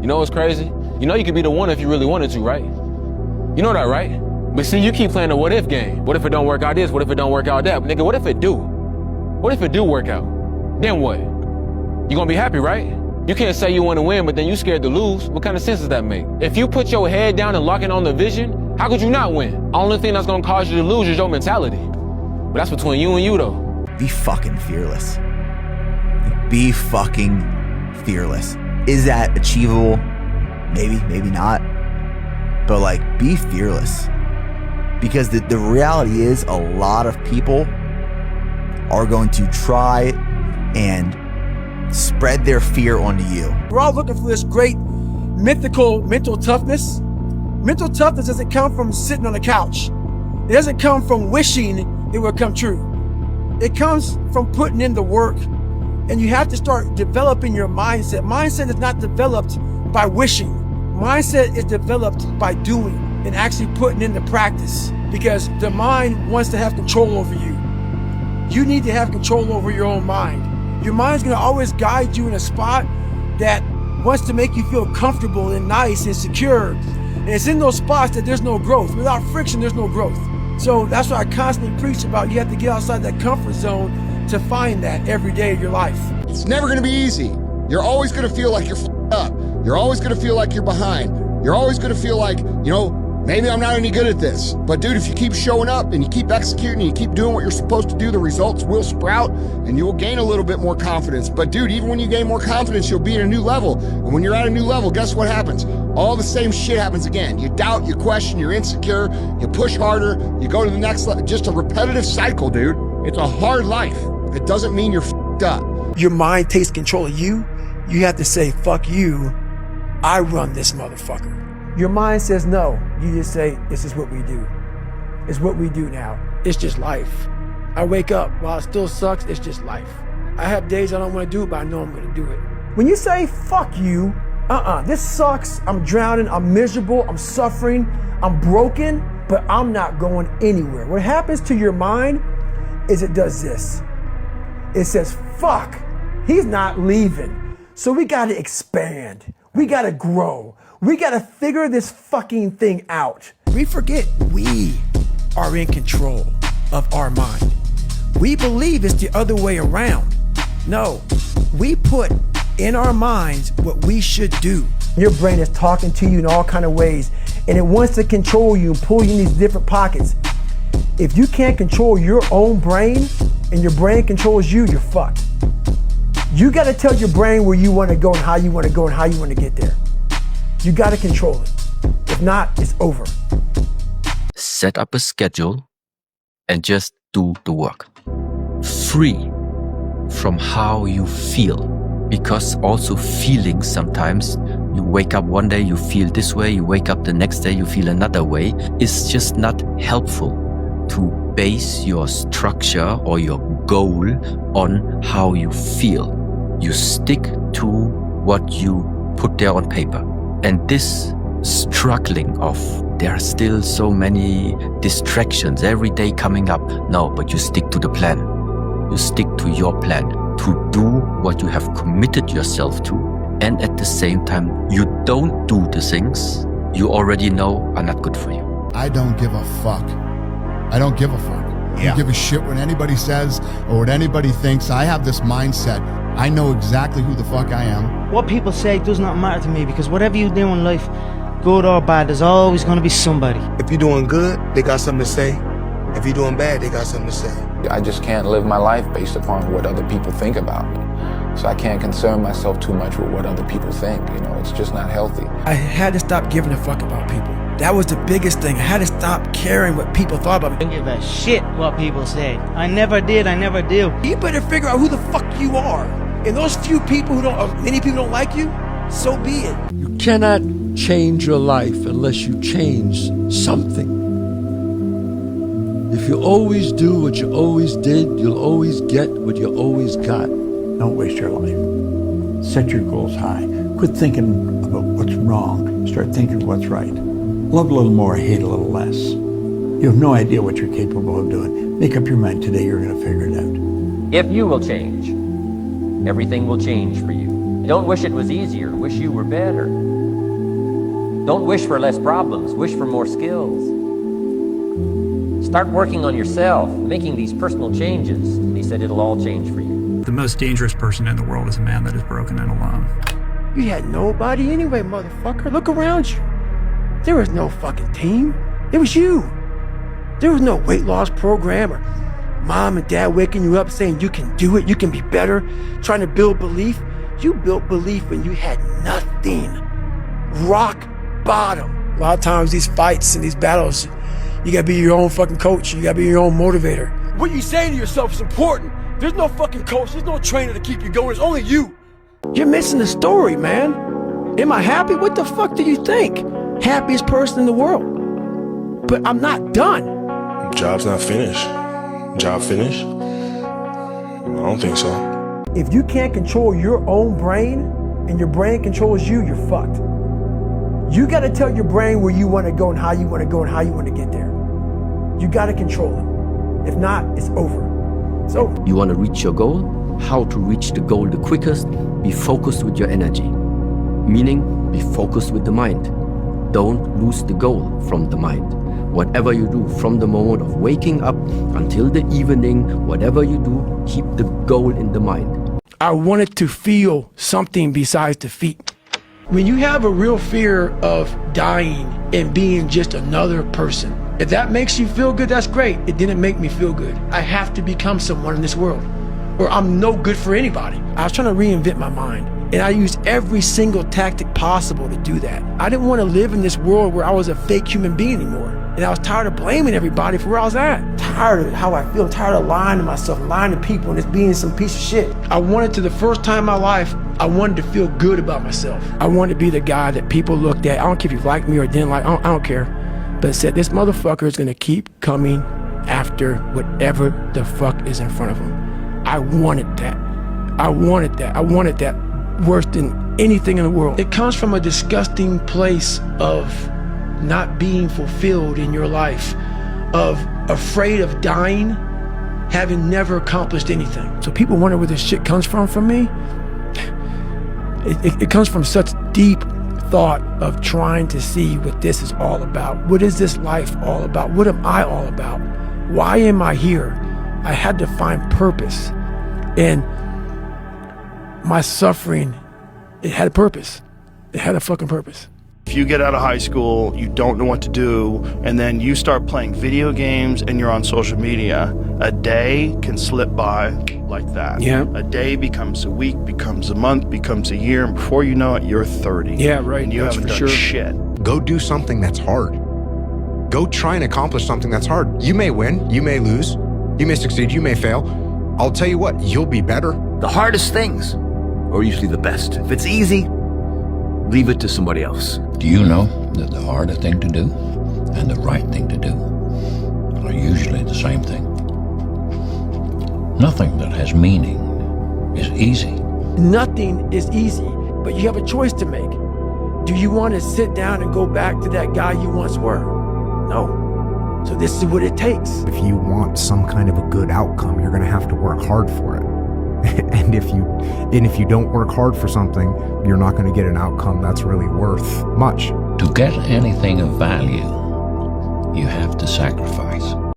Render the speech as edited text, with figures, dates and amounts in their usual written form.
You know what's crazy? You know you could be the one if you really wanted to, right? You know that, right? But see, you keep playing the what if game. What if it don't work out this? What if it don't work out that? Nigga, what if it do? What if it do work out? Then what? You gonna be happy, right? You can't say you wanna win, but then you scared to lose. What kind of sense does that make? If you put your head down and lock in on the vision, how could you not win? Only thing that's gonna cause you to lose is your mentality. But that's between you and you though. Be fucking fearless. Be fucking fearless. Is that achievable? Maybe, maybe not. But like, be fearless. Because the reality is a lot of people are going to try and spread their fear onto you. We're all looking for this great mythical mental toughness. Mental toughness doesn't come from sitting on a couch. It doesn't come from wishing it would come true. It comes from putting in the work. And you have to start developing your mindset. Mindset is not developed by wishing. Mindset is developed by doing and actually putting into practice, because the mind wants to have control over you. You need to have control over your own mind. Your mind's gonna always guide you in a spot that wants to make you feel comfortable and nice and secure. And it's in those spots that there's no growth. Without friction, there's no growth. So that's what I constantly preach about. You have to get outside that comfort zone to find that every day of your life. It's never gonna be easy. You're always gonna feel like you're f***ed up. You're always gonna feel like you're behind. You're always gonna feel like, you know, maybe I'm not any good at this. But dude, if you keep showing up and you keep executing and you keep doing what you're supposed to do, the results will sprout and you will gain a little bit more confidence. But dude, even when you gain more confidence, you'll be at a new level. And when you're at a new level, guess what happens? All the same shit happens again. You doubt, you question, you're insecure, you push harder, you go to the next level. Just a repetitive cycle, dude. It's a hard life. It doesn't mean you're f***ed up. Your mind takes control of you. You have to say, fuck you, I run this motherfucker. Your mind says no. You just say, this is what we do. It's what we do now. It's just life. I wake up, while it still sucks, it's just life. I have days I don't want to do it, but I know I'm going to do it. When you say, fuck you, this sucks, I'm drowning, I'm miserable, I'm suffering, I'm broken, but I'm not going anywhere. What happens to your mind is it does this. It says, fuck, he's not leaving. So we gotta expand. We gotta grow. We gotta figure this fucking thing out. We forget we are in control of our mind. We believe it's the other way around. No, we put in our minds what we should do. Your brain is talking to you in all kinds of ways, and it wants to control you and pull you in these different pockets. If you can't control your own brain and your brain controls you, you're fucked. You gotta tell your brain where you wanna go and how you wanna go and how you wanna get there. You gotta control it. If not, it's over. Set up a schedule and just do the work. Free from how you feel. Because also feeling sometimes, you wake up one day, you feel this way, you wake up the next day, you feel another way. It's just not helpful to base your structure or your goal on how you feel. You stick to what you put there on paper. And this struggling of there are still so many distractions every day coming up. No, but you stick to the plan. You stick to your plan to do what you have committed yourself to. And at the same time, you don't do the things you already know are not good for you. I don't give a fuck. I don't give a fuck. I don't give a shit what anybody says or what anybody thinks. I have this mindset. I know exactly who the fuck I am. What people say does not matter to me, because whatever you do in life, good or bad, there's always going to be somebody. If you're doing good, they got something to say. If you're doing bad, they got something to say. I just can't live my life based upon what other people think about me. So I can't concern myself too much with what other people think. You know, it's just not healthy. I had to stop giving a fuck about people. That was the biggest thing. I had to stop caring what people thought about me. I don't give a shit what people say. I never did, I never do. You better figure out who the fuck you are. And those few people who don't, many people don't like you, so be it. You cannot change your life unless you change something. If you always do what you always did, you'll always get what you always got. Don't waste your life. Set your goals high. Quit thinking about what's wrong. Start thinking what's right. Love a little more, hate a little less. You have no idea what you're capable of doing. Make up your mind today, you're going to figure it out. If you will change, everything will change for you. Don't wish it was easier, wish you were better. Don't wish for less problems, wish for more skills. Start working on yourself, making these personal changes, and he said it'll all change for you. The most dangerous person in the world is a man that is broken and alone. You had nobody anyway, motherfucker. Look around you. There was no fucking team. It was you. There was no weight loss program or mom and dad waking you up saying you can do it, you can be better, trying to build belief. You built belief when you had nothing. Rock bottom. A lot of times these fights and these battles, you gotta be your own fucking coach. You gotta be your own motivator. What you saying to yourself is important. There's no fucking coach. There's no trainer to keep you going. It's only you. You're missing the story, man. Am I happy? What the fuck do you think? Happiest person in the world. But I'm not done. Job's not finished. Job finished? I don't think so. If you can't control your own brain and your brain controls you, you're fucked. You gotta tell your brain where you wanna go and how you wanna go and how you wanna get there. You gotta control it. If not, it's over. It's over. You want to reach your goal? How to reach the goal the quickest? Be focused with your energy. Meaning, be focused with the mind. Don't lose the goal from the mind. Whatever you do, from the moment of waking up until the evening, whatever you do, keep the goal in the mind. I wanted to feel something besides defeat. When you have a real fear of dying and being just another person, if that makes you feel good, that's great. It didn't make me feel good. I have to become someone in this world, or I'm no good for anybody. I was trying to reinvent my mind, and I used every single tactic possible to do that. I didn't want to live in this world where I was a fake human being anymore. And I was tired of blaming everybody for where I was at. Tired of how I feel. I'm tired of lying to myself, lying to people, and just being some piece of shit. I wanted to, the first time in my life, I wanted to feel good about myself. I wanted to be the guy that people looked at. I don't care if you liked me or didn't like, I don't care. But said, this motherfucker is gonna keep coming after whatever the fuck is in front of him. I wanted that. I wanted that. I wanted that worse than anything in the world. It comes from a disgusting place of not being fulfilled in your life, of afraid of dying, having never accomplished anything. So people wonder where this shit comes from me. It comes from such deep thought of trying to see what this is all about. What is this life all about? What am I all about? Why am I here? I had to find purpose. And my suffering, it had a purpose. It had a fucking purpose. If you get out of high school, you don't know what to do, and then you start playing video games and you're on social media, a day can slip by like that. Yeah. A day becomes a week, becomes a month, becomes a year, and before you know it, you're 30. Yeah, right. And you haven't done shit. Go do something that's hard. Go try and accomplish something that's hard. You may win, you may lose, you may succeed, you may fail. I'll tell you what, you'll be better. The hardest things are usually the best. If it's easy, leave it to somebody else. Do you know that the harder thing to do and the right thing to do are usually the same thing? Nothing that has meaning is easy. Nothing is easy, but you have a choice to make. Do you want to sit down and go back to that guy you once were? No. So this is what it takes. If you want some kind of a good outcome, you're going to have to work hard for it. And if you don't work hard for something, you're not going to get an outcome that's really worth much. To get anything of value, you have to sacrifice.